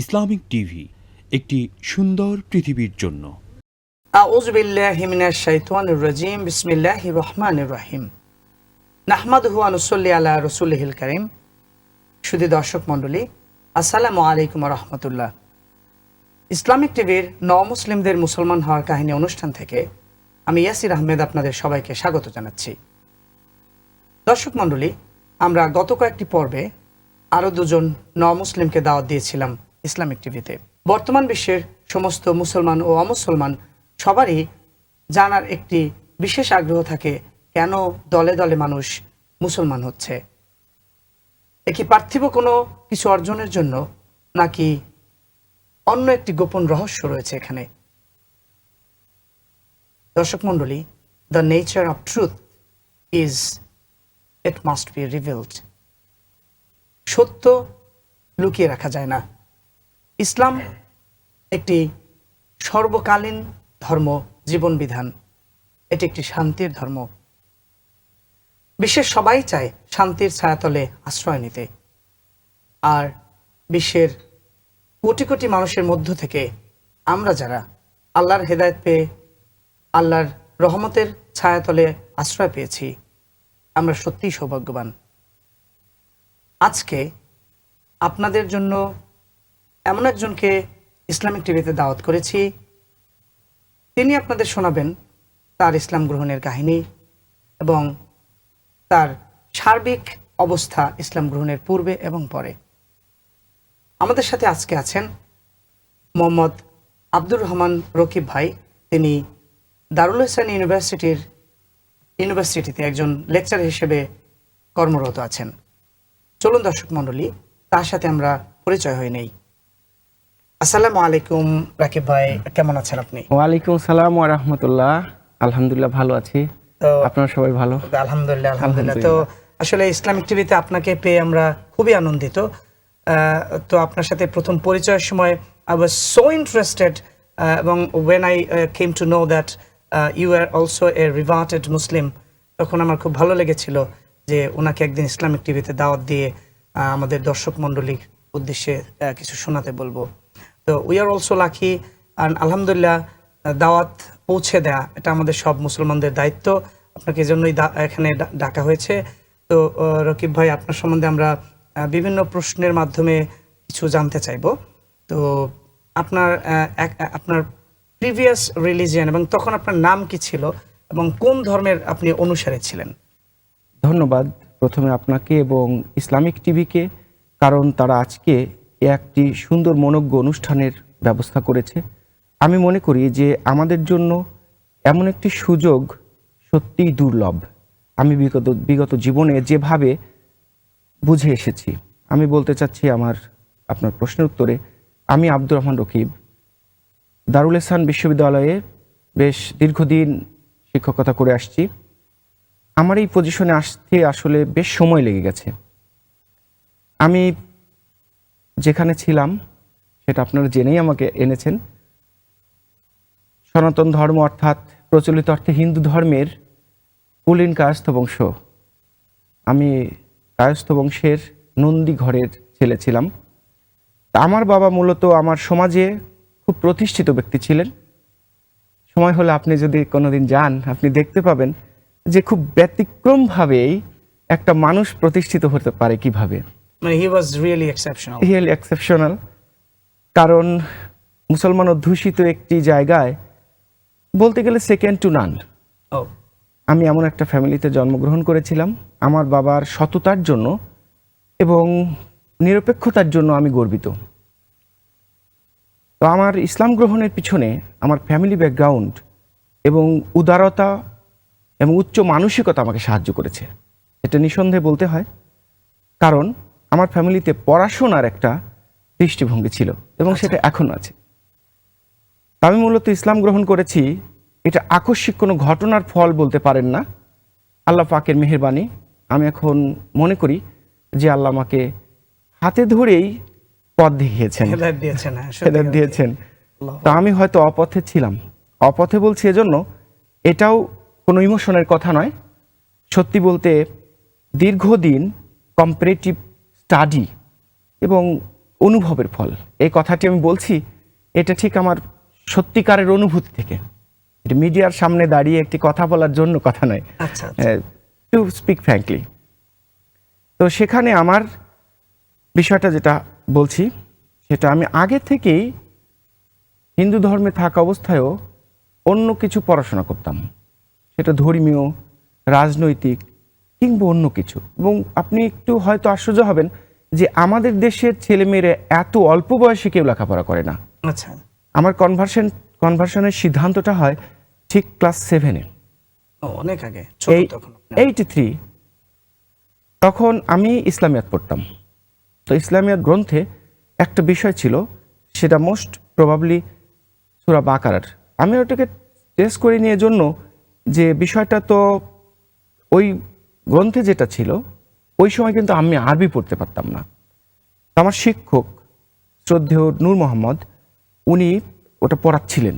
Islamic TV, একটি সুন্দর পৃথিবীর জন্য। আউযু বিল্লাহি মিনাশ শাইতানির রাজিম। বিসমিল্লাহির রহমানির রহিম। নাহমাদুহু ওয়া নুসাল্লি আলা রাসূলিহিল কারীম। সুধী দর্শক মণ্ডলী, আসসালামু আলাইকুম ওয়া রাহমাতুল্লাহ। ইসলামিক টিভির মুসলিমদের মুসলমান হওয়ার কাহিনী অনুষ্ঠান থেকে আমি ইয়াসির আহমেদ আপনাদের সবাইকে স্বাগত জানাচ্ছি। দর্শক মণ্ডলী, আমরা গত কয়েকটি পর্বে আরও দুজন মুসলিমকে দাওয়াত দিয়েছিলাম ইসলামিক টিভিতে। বর্তমান বিশ্বের সমস্ত মুসলমান ও অমুসলমান সবারই জানার একটি বিশেষ আগ্রহ থাকে, কেন দলে দলে মানুষ মুসলমান হচ্ছে। কি পার্থিব কোনো কিছু অর্জনের জন্য, নাকি অন্য একটি গোপন রহস্য রয়েছে এখানে? দর্শক মণ্ডলী, the nature of truth is it must be revealed. সত্য লুকিয়ে রাখা যায় না। ইসলাম একটি সর্বকালীন ধর্ম, জীবন বিধান। এটি একটি শান্তির ধর্ম। বিশ্বের সবাই চায় শান্তির ছায়াতলে আশ্রয় নিতে। আর বিশ্বের কোটি কোটি মানুষের মধ্য থেকে আমরা যারা আল্লাহর হেদায়েত পেয়ে আল্লাহর রহমতের ছায়াতলে আশ্রয় পেয়েছি, আমরা সত্যিই সৌভাগ্যবান। আজকে আপনাদের জন্য এমন একজনকে ইসলামিক টিভিতে দাওয়াত করেছি। তিনি আপনাদের শোনাবেন তার ইসলাম গ্রহণের কাহিনী এবং তার সার্বিক অবস্থা ইসলাম গ্রহণের পূর্বে এবং পরে। আমাদের সাথে আজকে আছেন মোহাম্মদ আব্দুর রহমান রকিব ভাই। তিনি দারুল ইহসান ইউনিভার্সিটিতে একজন লেকচার হিসেবে কর্মরত আছেন। চলুন দর্শক মণ্ডলী, তার সাথে আমরা পরিচয় হয়ে নেই। আসসালামু আলাইকুম রাকিব ভাই, কেমন আছেন আপনি? ওয়ালাইকুম আসসালাম ওয়া রাহমাতুল্লাহ। আলহামদুলিল্লাহ, ভালো আছি। তো আপনারা সবাই ভালো? আলহামদুলিল্লাহ আলহামদুলিল্লাহ। তো আসলে ইসলামিক টিভিতে আপনাকে পেয়ে আমরা খুবই আনন্দিত। তো আপনার সাথে প্রথম পরিচয়ের সময় আই ওয়াজ সো ইন্টারেস্টেড, এবং when I came to know that you are also a reverted Muslim, তখন আমার খুব ভালো লেগেছিল যে ওনাকে একদিন ইসলামিক টিভিতে দাওয়াত দিয়ে আমাদের দর্শক মণ্ডলীর উদ্দেশ্যে কিছু শোনাতে বলবো। তো উই আর অলসো লাকি, আর আলহামদুলিল্লাহ দাওয়াত পৌঁছে দেয়া এটা আমাদের সব মুসলমানদের দায়িত্ব। আপনাকে এজন্যই এখানে ডাকা হয়েছে। তো রকিব ভাই, আপনার সম্বন্ধে আমরা বিভিন্ন প্রশ্নের মাধ্যমে কিছু জানতে চাইব। তো আপনার প্রিভিয়াস রিলিজিয়ন এবং তখন আপনার নাম কি ছিল এবং কোন ধর্মের আপনি অনুসারী ছিলেন? ধন্যবাদ প্রথমে আপনাকে এবং ইসলামিক টিভিকে, কারণ তারা আজকে একটি সুন্দর মনোজ্ঞ অনুষ্ঠানের ব্যবস্থা করেছে। আমি মনে করি যে আমাদের জন্য এমন একটি সুযোগ সত্যিই দুর্লভ। আমি বিগত জীবনে যেভাবে বুঝে এসেছি, আমি বলতে চাচ্ছি আপনার প্রশ্নের উত্তরে, আমি আব্দুর রহমান রকিব দারুল ইহসান বিশ্ববিদ্যালয়ে বেশ দীর্ঘদিন শিক্ষকতা করে আসছি। আমার এই পজিশনে আসতে আসলে বেশ সময় লেগে গেছে। আমি যেখানে ছিলাম সেটা আপনারা জেনেই আমাকে এনেছেন। সনাতন ধর্ম অর্থাৎ প্রচলিত অর্থে হিন্দু ধর্মের কুলীন কায়স্থ বংশ। আমি কায়স্থ বংশের নন্দী ঘরের ছেলে ছিলাম। তা আমার বাবা মূলত আমার সমাজে খুব প্রতিষ্ঠিত ব্যক্তি ছিলেন। সময় হলে আপনি যদি কোনোদিন যান, আপনি দেখতে পাবেন যে খুব ব্যতিক্রমভাবেই একটা মানুষ প্রতিষ্ঠিত হতে পারে কিভাবে। হি ওয়াজ রিয়েলি এক্সেপশনাল। কারণ মুসলমান অধ্যুষিত একটি জায়গায় বলতে গেলে সেকেন্ড টু নান। আমি এমন একটা ফ্যামিলিতে জন্মগ্রহণ করেছিলাম। আমার বাবার সততার জন্য এবং নিরপেক্ষতার জন্য আমি গর্বিত। তো আমার ইসলাম গ্রহণের পিছনে আমার ফ্যামিলি ব্যাকগ্রাউন্ড এবং উদারতা এবং উচ্চ মানসিকতা আমাকে সাহায্য করেছে, এটা নিঃসন্দেহে বলতে হয়। কারণ আমার ফ্যামিলিতে পড়াশোনার একটা দৃষ্টিভঙ্গি ছিল এবং সেটা এখনও আছে। আমি মূলত ইসলাম গ্রহণ করেছি, এটা আকস্মিক কোনো ঘটনার ফল বলতে পারেন না, আল্লাহ পাকের মেহেরবানি। আমি এখন মনে করি যে আল্লাহ আমাকে হাতে ধরেই পথ দেখিয়েছেন, হেদায়েত দিয়েছেন। তা আমি হয়তো অপথে ছিলাম। অপথে বলছি এজন্য, এটাও কোনো ইমোশনের কথা নয়। সত্যি বলতে দীর্ঘদিন কম্পারেটিভ স্টাডি এবং অনুভবের ফল। এই কথাটি আমি বলছি, এটা ঠিক আমার সত্যিকারের অনুভূতি থেকে। এটা মিডিয়ার সামনে দাঁড়িয়ে একটি কথা বলার জন্য কথা নয়, আচ্ছা আচ্ছা। To speak frankly. তো সেখানে আমার বিষয়টা যেটা বলছি, সেটা আমি আগে থেকেই হিন্দু ধর্মে থাকা অবস্থায়ও অন্য কিছু পড়াশোনা করতাম, সেটা ধর্মীয়, রাজনৈতিক কিংবা অন্য কিছু। এবং আপনি একটু হয়তো আশ্চর্য হবেন যে আমাদের দেশের ছেলেমেয়েরা এত অল্প বয়সে কেউ লেখাপড়া করে না। আচ্ছা। আমার কনভার্সনের সিদ্ধান্তটা হয় ঠিক ক্লাস 7-এ, অনেক আগে, ছোট তখন। 83। তখন আমি ইসলামিয়াত পড়তাম। তো ইসলামিয়াত গ্রন্থে একটা বিষয় ছিল, সেটা মোস্ট প্রবাবলি সূরা বাকারার। আমি ওটাকে টেস্ট করে নিয়ে জন্য যে বিষয়টা তো ওই গ্রন্থে যেটা ছিল, ওই সময় কিন্তু আমি আরবি পড়তে পারতাম না। তো আমার শিক্ষক শ্রদ্ধেয় নূর মোহাম্মদ, উনি ওটা পড়াচ্ছিলেন।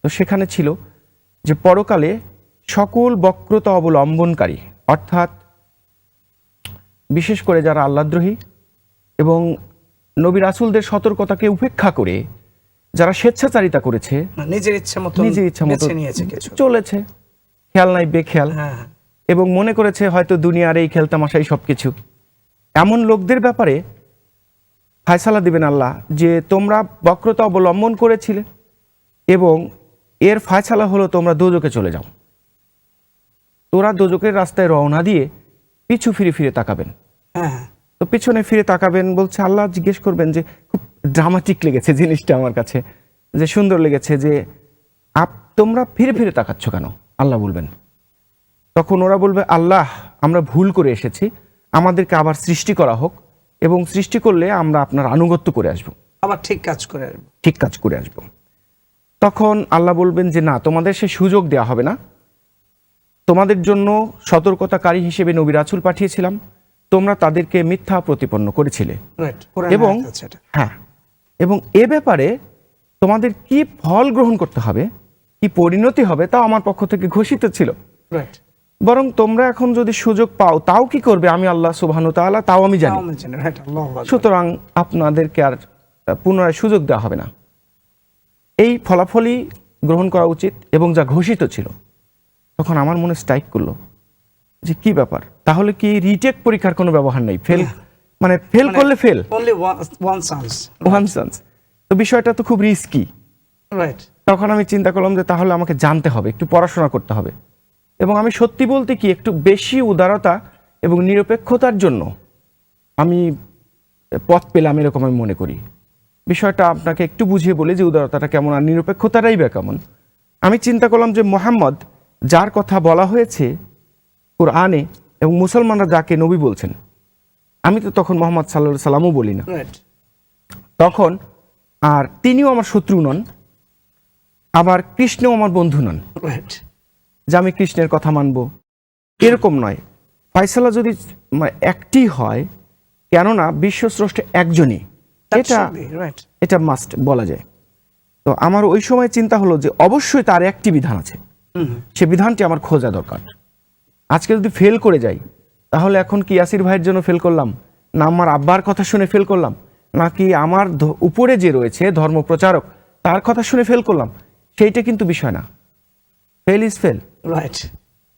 তো সেখানে ছিল যে পরকালে সকল বক্রতা অবলম্বনকারী, অর্থাৎ বিশেষ করে যারা আল্লাহদ্রোহী এবং নবী রাসূলদের সতর্কতাকে উপেক্ষা করে যারা স্বেচ্ছাচারিতা করেছে, নিজের ইচ্ছা মতো নিয়েছে কিছু, চলেছে খেয়াল নাই বেখেয়াল, হ্যাঁ, এবং মনে করেছে হয়তো দুনিয়ার এই খেলতামাশাই সবকিছু, এমন লোকদের ব্যাপারে ফায়সালা দিবেন আল্লাহ যে তোমরা বক্রতা অবলম্বন করেছিলে এবং এর ফায়সালা হলো তোমরা দোজকে চলে যাও। তোরা দোজকের রাস্তায় রওনা দিয়ে পিছু ফিরে ফিরে তাকাবেন। হ্যাঁ, তো পিছনে ফিরে তাকাবেন বলছে, আল্লাহ জিজ্ঞেস করবেন যে খুব ড্রামাটিক লেগেছে জিনিসটা আমার কাছে, যে সুন্দর লেগেছে, যে তোমরা ফিরে ফিরে তাকাচ্ছ কেন? আল্লাহ বলবেন। তখন ওরা বলবে, আল্লাহ আমরা ভুল করে এসেছি, আমাদেরকে আবার সৃষ্টি করা হোক, এবং সৃষ্টি করলে আমরা আপনার আনুগত্য করে আসব, আবার ঠিক কাজ করে আসবো। ঠিক কাজ করে আসব। তখন আল্লাহ বলবেন যে না, তোমাদের সে সুযোগ দেওয়া হবে না, তোমাদের জন্য সতর্কতাকারী হিসেবে নবী রাসূল পাঠিয়েছিলাম, তোমরা তাদেরকে মিথ্যা প্রতিপন্ন করেছিলে, এবং হ্যাঁ, এবং এ ব্যাপারে তোমাদের কি ফল গ্রহণ করতে হবে, কি পরিণতি হবে, তাও আমার পক্ষ থেকে ঘোষিত ছিল। বরং তোমরা এখন যদি সুযোগ পাও তাও কি করবে, আমি আল্লাহ সুবহানাহু ওয়া তাআলা তাও আমি জানি। সুতরাং আপনাদেরকে আর পুনরায় সুযোগ দেওয়া হবে না, এই ফলাফলই গ্রহণ করা উচিত এবং যা ঘোষিত ছিল। তখন আমার মনে স্ট্রাইক করলো যে কি ব্যাপার, তাহলে কি রিটেক পরীক্ষার কোনো ব্যবহার নেই? মানে ফেল করলে ফেল, ওয়ান চান্স। তো বিষয়টা তো খুব রিস্কি। তখন আমি চিন্তা করলাম যে তাহলে আমাকে জানতে হবে, একটু পড়াশোনা করতে হবে, এবং আমি সত্যি বলতে কি একটু বেশি উদারতা এবং নিরপেক্ষতার জন্য আমি পথ পেলাম, এরকম আমি মনে করি। বিষয়টা আপনাকে একটু বুঝিয়ে বলি যে উদারতাটা কেমন আর নিরপেক্ষতাটাই বা কেমন। আমি চিন্তা করলাম যে মুহাম্মদ যার কথা বলা হয়েছে কুরআনে, এবং মুসলমানরা যাকে নবী বলছেন, আমি তো তখন মুহাম্মদ সাল্লাল্লাহু আলাইহি সাল্লামও বলি না তখন, আর তিনিও আমার শত্রু নন, আবার কৃষ্ণও আমার বন্ধু নন যে আমি কৃষ্ণের কথা মানব, এরকম নয়। ফায়সালা যদি একটি হয়, কেননা বিশ্বস্রষ্টা একজনই, এটা মাস্ট বলা যায়। তো আমার ওই সময় চিন্তা হলো যে অবশ্যই তার একটি বিধান আছে, সে বিধানটি আমার খোঁজা দরকার। আজকে যদি ফেল করে যাই, তাহলে এখন কি ইয়াসির ভাইয়ের জন্য ফেল করলাম, না আমার আব্বার কথা শুনে ফেল করলাম, নাকি আমার উপরে যে রয়েছে ধর্ম প্রচারক তার কথা শুনে ফেল করলাম, সেইটা কিন্তু বিষয় না। Fail is fail, right.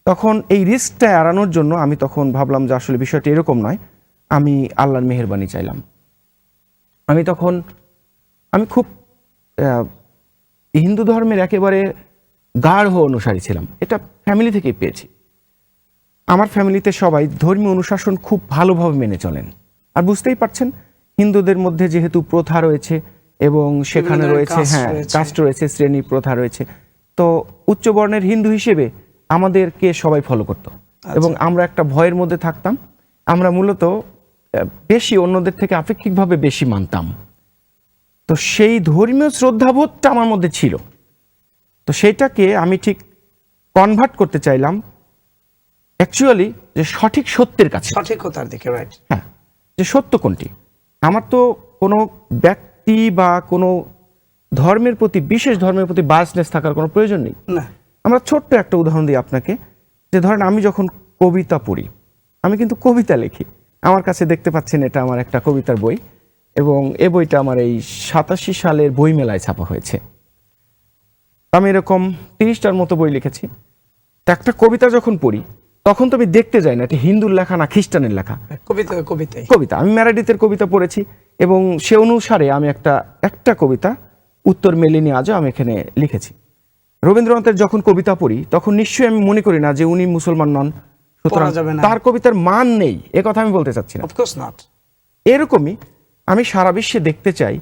তখন এই রিস্কটা এড়ানোর জন্য আমি তখন ভাবলাম যে আসলে বিষয়টা এরকম নয়, আমি আল্লাহর মেহেরবানি চাইলাম। আমি খুব হিন্দু ধর্মের একেবারে গাঢ় অনুসারী ছিলাম, এটা ফ্যামিলি থেকেই পেয়েছি। আমার ফ্যামিলিতে সবাই ধর্মীয় অনুশাসন খুব ভালোভাবে মেনে চলেন। আর বুঝতেই পারছেন, হিন্দুদের মধ্যে যেহেতু প্রথা রয়েছে এবং সেখানে রয়েছে কাস্ট রয়েছে, শ্রেণী প্রথা রয়েছে, তো উচ্চবর্ণের হিন্দু হিসেবে আমাদেরকে সবাই ফলো করত, এবং আমরা একটা ভয়ের মধ্যে থাকতাম। আমরা মূলত বেশি অন্যদের থেকে আপেক্ষিকভাবে বেশি মানতাম। তো সেই ধর্মীয় শ্রদ্ধাবোধটা আমার মধ্যে ছিল। তো সেইটাকে আমি ঠিক কনভার্ট করতে চাইলাম অ্যাকচুয়ালি যে সঠিক সত্যের কাছে, সঠিকতার দিকে, রাইট। হ্যাঁ, যে সত্য কোনটি। আমার তো কোনো ব্যক্তি বা কোনো ধর্মের প্রতি, বিশেষ ধর্মের প্রতি বায়াসনেস থাকার কোনো প্রয়োজন নেই। আমরা ছোট্ট একটা উদাহরণ দিই আপনাকে, যে ধরেন আমি যখন কবিতা পড়ি, আমি কিন্তু কবিতা লিখি, আমার কাছে দেখতে পাচ্ছেন এটা আমার একটা কবিতার বই, এবং এ বইটা আমার এই 87 সালের বইমেলায় ছাপা হয়েছে। আমি এরকম 30টার মতো বই লিখেছি। তো একটা কবিতা যখন পড়ি তখন তো আমি দেখতে যাই না এটা হিন্দুর লেখা না খ্রিস্টানের লেখা। কবিতা আমি মেরাডিথের কবিতা পড়েছি এবং সে অনুসারে আমি একটা কবিতা উত্তর মেলেনি আজও আমি এখানে লিখেছি। রবীন্দ্রনাথের যখন কবিতা পড়ি তখন নিশ্চয়ই আমি মনে করি না যে উনি মুসলমান নন, সুতরাং তার কবিতার মান নেই, এ কথা আমি বলতে চাচ্ছি না। এরকমই আমি সারা বিশ্বে দেখতে চাই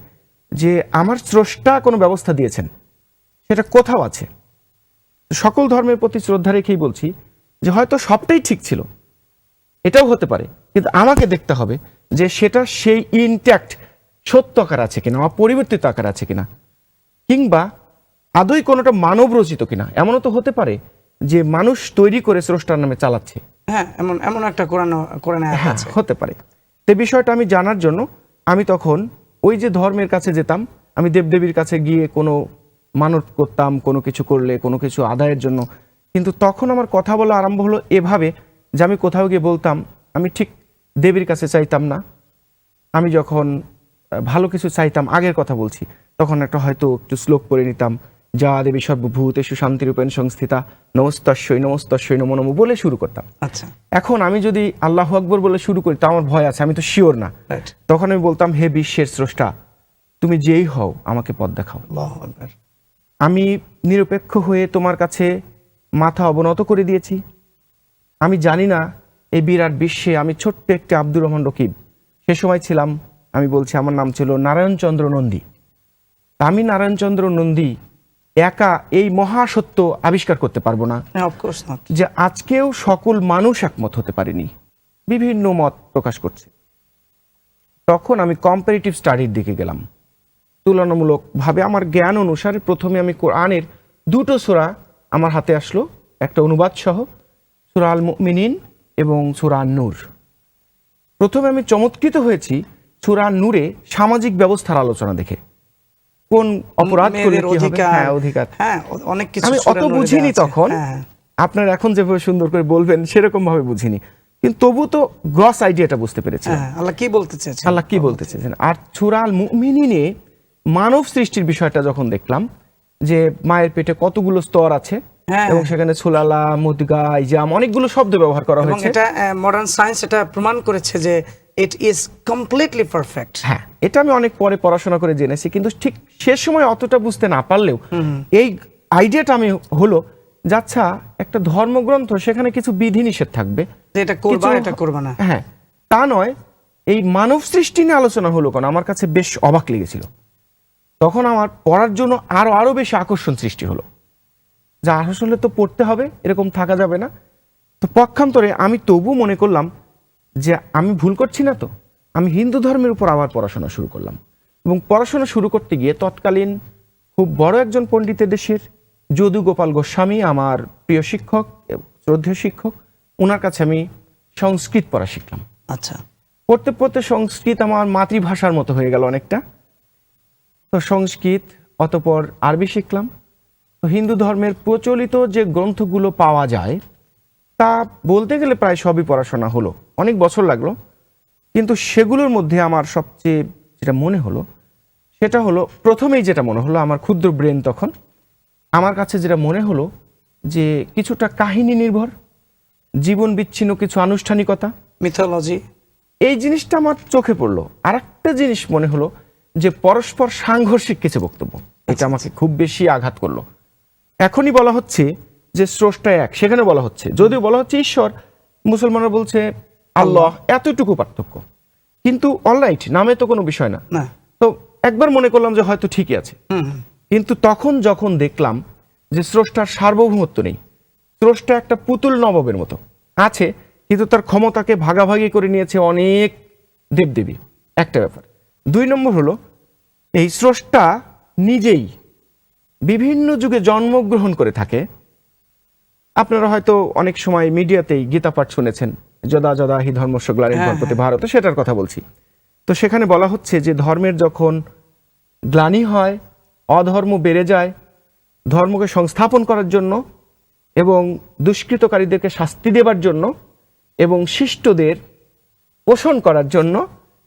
যে আমার স্রষ্টা কোনো ব্যবস্থা দিয়েছেন, সেটা কোথাও আছে। সকল ধর্মের প্রতি শ্রদ্ধা রেখেই বলছি যে হয়তো সবটাই ঠিক ছিল, এটাও হতে পারে, কিন্তু আমাকে দেখতে হবে যে সেটা সেই ইনট্যাক্ট সত্য আকার আছে কিনা, অপরিবর্তিত আকার আছে কিনা, কিংবা আদৌ কোনোটা মানব রচিত কিনা। এমনও তো হতে পারে যে মানুষ তৈরি করে স্রষ্টার নামে চালাচ্ছে। হ্যাঁ, এমন একটা কোরআনে আছে, হতে পারে। তো বিষয়টা আমি জানার জন্য আমি তখন ওই যে ধর্মের কাছে যেতাম, আমি দেবদেবীর কাছে গিয়ে কোনো মানত করতাম কোনো কিছু করলে, কোনো কিছু আদায়ের জন্য। কিন্তু তখন আমার কথা বলা আরম্ভ হলো এভাবে যে আমি কোথাও গিয়ে বলতাম আমি ঠিক দেবীর কাছে চাইতাম না, আমি যখন ভালো কিছু চাইতাম, আগের কথা বলছি, তখন একটা হয়তো একটু শ্লোক পড়ে নিতাম, যা দেবী সর্বভূতেষু শান্তিরূপেণ সংস্থিতা নমস্তস্যৈ নমস্তস্যৈ নমো নমো বলে শুরু করতাম। আচ্ছা, এখন আমি যদি আল্লাহু আকবার বলে শুরু করি তা আমার ভয় আছে, আমি তো শিওর না। তখন আমি বলতাম হে বিশ্বের স্রষ্টা, তুমি যেই হও আমাকে পথ দেখাও। আমি নিরপেক্ষ হয়ে তোমার কাছে মাথা অবনত করে দিয়েছি। আমি জানি না এই বিরাট বিশ্বে আমি ছোট্ট একটি আব্দুর রহমান রকিব, সে সময় ছিলাম, আমি বলছি আমার নাম ছিল নারায়ণচন্দ্র নন্দী। আমি নারায়ণচন্দ্র নন্দী একা এই মহাসত্য আবিষ্কার করতে পারবো না যে আজকেও সকল মানুষ একমত হতে পারেনি, বিভিন্ন মত প্রকাশ করছে। তখন আমি কম্পারেটিভ স্টাডির দিকে গেলাম। তুলনামূলকভাবে আমার জ্ঞান অনুসারে প্রথমে আমি কোরআনের 2টো সূরা আমার হাতে আসলো, একটা অনুবাদ সহ, সূরা আল মুমিনিন এবং সূরা আন-নূর। প্রথমে আমি চমৎকৃত হয়েছি সূরা আন-নূরে সামাজিক ব্যবস্থার আলোচনা দেখে, কোন অপরাধ করলে কি হবে, হ্যাঁ অধিকার, অনেক কিছু আমি অত বুঝিনি তখন। আপনার এখন যেভাবে সুন্দর করে বলবেন সেরকম ভাবে বুঝিনি, কিন্তু তবু তো গ্রস আইডিয়াটা বুঝতে পেরেছি আল্লাহ কি বলতে চেয়েছেন। আর সূরা আল মুমিনিনে মানব সৃষ্টির বিষয়টা যখন দেখলাম যে মায়ের পেটে কতগুলো স্তর আছে এবং সেখানে সুলালা, মুদগা, ইজাম অনেকগুলো শব্দ ব্যবহার করা হয়েছে। এটা মডার্ন সায়েন্স এটা প্রমাণ করেছে যে ইট ইজ কমপ্লিটলি পারফেক্ট। হ্যাঁ, এটা আমি অনেক পরে পড়াশোনা করে জেনেছি, কিন্তু ঠিক সে সময় অতটা বুঝতে না পারলেও এই আইডিয়াটা আমি হলো যে আচ্ছা একটা ধর্মগ্রন্থ, সেখানে কিছু বিধিনিষেধ থাকবে, এটা করবা এটা করবা না, হ্যাঁ তা নয়, এই মানব সৃষ্টি নিয়ে আলোচনা হলো কেন, আমার কাছে বেশ অবাক লেগেছিল। তখন আমার পড়ার জন্য আরো বেশি আকর্ষণ সৃষ্টি হলো, যা আসলে তো পড়তে হবে, এরকম থাকা যাবে না। তো পক্ষান্তরে আমি তবু মনে করলাম যে আমি ভুল করছি না, তো আমি হিন্দু ধর্মের উপর আবার পড়াশোনা শুরু করলাম। এবং পড়াশোনা শুরু করতে গিয়ে তৎকালীন খুব বড় একজন পণ্ডিতের দেশের যদু গোপাল গোস্বামী, আমার প্রিয় শিক্ষক, শ্রদ্ধেয় শিক্ষক, ওনার কাছে আমি সংস্কৃত পড়া শিখলাম। আচ্ছা, পড়তে পড়তে সংস্কৃত আমার মাতৃভাষার মতো হয়ে গেল অনেকটা। তো সংস্কৃত, অতঃপর আরবি শিখলাম। তো হিন্দু ধর্মের প্রচলিত যে গ্রন্থগুলো পাওয়া যায় তা বলতে গেলে প্রায় সবই পড়াশোনা হলো, অনেক বছর লাগলো। কিন্তু সেগুলোর মধ্যে আমার সবচেয়ে যেটা মনে হলো সেটা হলো, প্রথমেই যেটা মনে হলো, আমার ক্ষুদ্র ব্রেন তখন আমার কাছে যেটা মনে হলো যে কিছুটা কাহিনী নির্ভর, জীবন বিচ্ছিন্ন কিছু আনুষ্ঠানিকতা, মিথোলজি, এই জিনিসটা আমার চোখে পড়লো। আর একটা জিনিস মনে হলো যে পরস্পর সাংঘর্ষিক কিছু বক্তব্য, এটা আমাকে খুব বেশি আঘাত করলো। এখনই বলা হচ্ছে যে স্রষ্টা এক, সেখানে বলা হচ্ছে, যদিও বলা হচ্ছে ঈশ্বর, মুসলমানরা বলছে আল্লাহ, এতটুকু পার্থক্য। কিন্তু অলরাইট, নামে তো কোনো বিষয় না। তো একবার মনে করলাম যে হয়তো ঠিকই আছে, কিন্তু তখন যখন দেখলাম যে স্রষ্টার সার্বভৌমত্ব নেই, স্রষ্টা একটা পুতুল নবাবের মতো আছে, কিন্তু তার ক্ষমতাকে ভাগাভাগি করে নিয়েছে অনেক দেবদেবী, একটা ব্যাপার। 2 নম্বর হলো এই স্রষ্টা নিজেই বিভিন্ন যুগে জন্মগ্রহণ করে থাকে। আপনারা হয়তো অনেক সময় মিডিয়াতেই গীতা পাঠ শুনেছেন, যদা যদা হি ধর্মস্য গ্লানির্ভবতি ভারত, সেটার কথা বলছি। তো সেখানে বলা হচ্ছে যে ধর্মের যখন গ্লানি হয়, অধর্ম বেড়ে যায়, ধর্মকে সংস্থাপন করার জন্য এবং দুষ্কৃতকারীদেরকে শাস্তি দেবার জন্য এবং শিষ্টদের পোষণ করার জন্য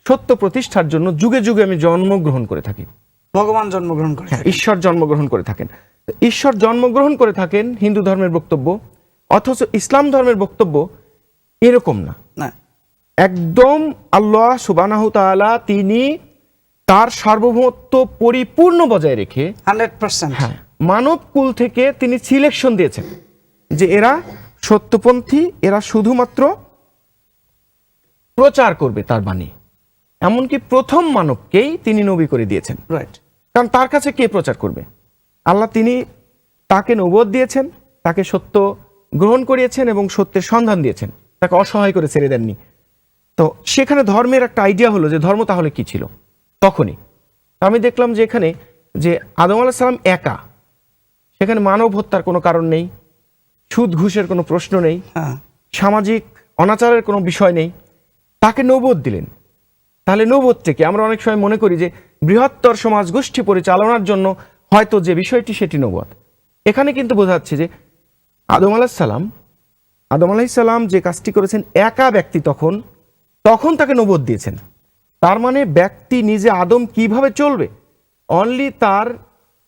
সত্য প্রতিষ্ঠার জন্য যুগে যুগে আমি জন্মগ্রহণ করে থাকি। ভগবান জন্মগ্রহণ করে হ্যাঁ, থাকেন। ঈশ্বর জন্মগ্রহণ করে থাকেন। তো ঈশ্বর জন্মগ্রহণ করে থাকেন হিন্দু ধর্মের বক্তব্য, অথচ ইসলাম ধর্মের বক্তব্য এরকম না। না, একদম আল্লাহ সুবহানাহু তাআলা তিনি তার সার্বভৌমত্ব পরিপূর্ণ বজায় রেখে 100%। হ্যাঁ মানব কুল থেকে তিনি সিলেকশন দিয়েছেন যে এরা সত্যপন্থী, এরা শুধুমাত্র প্রচার করবে তার বাণী। এমনকি প্রথম মানবকেই তিনি নবী করে দিয়েছেন, রাইট। কারণ তার কাছে কে প্রচার করবে? আল্লাহ তিনি তাকে নবুয়ত দিয়েছেন, তাকে সত্য গ্রহণ করিয়েছেন এবং সত্যের সন্ধান দিয়েছেন, তাকে অসহায় করে ছেড়ে দেননি। তো সেখানে ধর্মের একটা আইডিয়া হলো যে ধর্ম তাহলে কি ছিল তখনই। আমি দেখলাম যে এখানে যে আদম আলাইহিস সালাম একা, সেখানে মানব হত্যার কোনো কারণ নেই, সুদ ঘুষের কোনো প্রশ্ন নেই, হ্যাঁ, সামাজিক অনাচারের কোনো বিষয় নেই, তাকে নবুয়ত দিলেন। তাহলে নবুয়ত থেকে আমরা অনেক সময় মনে করি যে বৃহত্তর সমাজ গোষ্ঠী পরিচালনার জন্য হয়তো যে বিষয়টি সেটি নবুয়ত। এখানে কিন্তু বোঝা যাচ্ছে যে আদম আলাইহিস সালাম যে কাজটি করেছেন একা ব্যক্তি, তখন তাকে নবুয়ত দিয়েছেন। তার মানে ব্যক্তি নিজে আদম কিভাবে চলবে, অনলি তার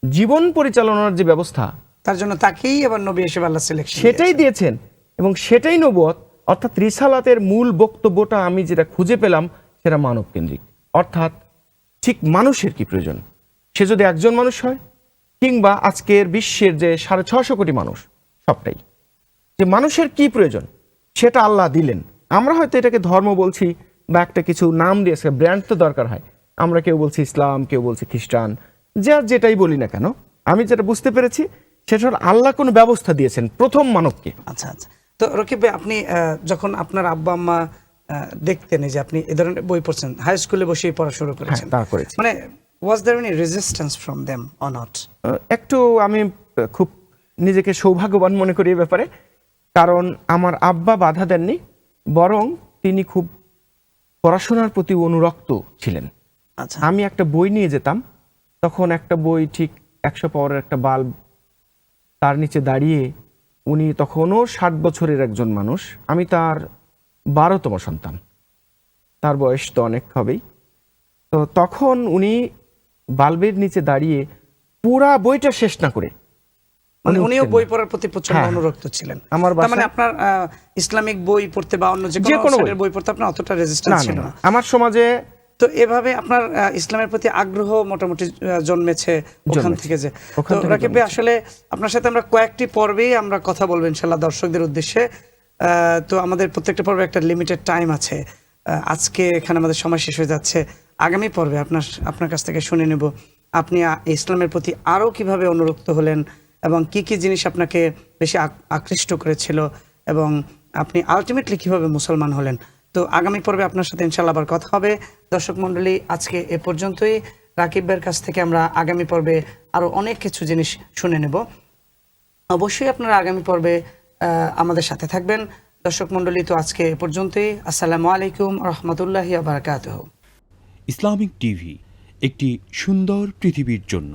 জীবন পরিচালনার যে ব্যবস্থা তার জন্য তাকেই এবার নবী হিসেবে আল্লাহ সিলেকশন সেটাই দিয়েছেন এবং সেটাই নবুয়ত। অর্থাৎ রিসালাতের মূল বক্তব্যটা আমি যেটা খুঁজে পেলাম সেটা মানব কেন্দ্রিক। অর্থাৎ ঠিক মানুষের কি প্রয়োজন, সে যদি একজন মানুষ হয় কিংবা আজকের বিশ্বের যে 650 কোটি মানুষ, সবটাই যে মানুষের কি প্রয়োজন সেটা আল্লাহ দিলেন। আমরা হয়তো এটাকে ধর্ম বলছি বা একটা কিছু নাম দিয়েছে, ব্র্যান্ড তো দরকার হয়। আমরা কেউ বলছি ইসলাম, কেউ বলছি খ্রিস্টান, যেটাই বলি না কেন, আমি যেটা বুঝতে পেরেছি সেটা হলো আল্লাহ কোনো ব্যবস্থা দিয়েছেন প্রথম মানবকে। আচ্ছা আচ্ছা। তো রকিব ভাই, আপনি যখন আপনার আব্বা আম্মা দেখতেন যে আপনি এ ধরনের বই পড়ছেন, হাই স্কুলে বসেই পড়া শুরু করেছেন, তা করেছি। মানে was there any resistance from them or not? একটু আমি খুব নিজেকে সৌভাগ্যবান মনে করি এই ব্যাপারে, কারণ আমার আব্বা বাধা দেননি, বরং তিনি খুব পড়াশোনার প্রতি অনুরক্ত ছিলেন। আচ্ছা, আমি একটা বই নিয়ে যেতাম, তখন একটা বই ঠিক 100 পাওয়ারের একটা বাল্ব, তার নিচে দাঁড়িয়ে উনি তখনও 60 বছরের একজন মানুষ, আমি তার 12তম সন্তান, তার বয়স তো অনেক হবেই। তো তখন উনি বাল্বের নিচে দাঁড়িয়ে পুরা বইটা শেষ না করে, মানে উনি উনিও উঠতেন বই না। পড়ার প্রতি প্রচন্ড হ্যাঁ, অনুরক্ত ছিলেন। আমার তার মানে বাসায়- আপনার ইসলামিক বই পড়তে বা অন্য যে যে কোনো কোনো সাইডের বই পড়তে আপনার অতটা রেজিস্ট্যান্স না, ছিল না, না। আমার সমাজে তো এভাবে আপনার ইসলামের প্রতি আগ্রহ মোটামুটি জন্মেছে ওখান থেকে। যে ওখান তো থেকে রাকিব ভাই, আসলে আপনার সাথে আমরা কয়েকটি পর্বেই আমরা কথা বলবো ইনশাআল্লাহ দর্শকদের উদ্দেশ্যে। তো আমাদের প্রত্যেকটা পর্বে একটা লিমিটেড টাইম আছে। আজকে এখানে আমাদের সময় শেষ হয়ে যাচ্ছে। আগামী পর্বে আপনার কাছ থেকে শুনে নেব আপনি ইসলামের প্রতি আরো কিভাবে অনুরক্ত হলেন এবং কি কি জিনিস আপনাকে বেশি আকৃষ্ট করেছিল এবং আপনি আলটিমেটলি কিভাবে মুসলমান হলেন। তো আগামী পর্বে আপনার সাথে ইনশাআল্লাহ আবার কথা হবে। দর্শক মণ্ডলী, আজকে এ পর্যন্তই। রাকিব ভাইয়ের কাছ থেকে আমরা আগামী পর্বে আরো অনেক কিছু জিনিস শুনে নেব। অবশ্যই আপনারা আগামী পর্বে আমাদের সাথে থাকবেন। দর্শক মণ্ডলী, তো আজকে এ পর্যন্তই। আসসালামু আলাইকুম রহমতুল্লাহি ওয়া বারাকাতুহু। ইসলামিক টিভি, একটি সুন্দর পৃথিবীর জন্য।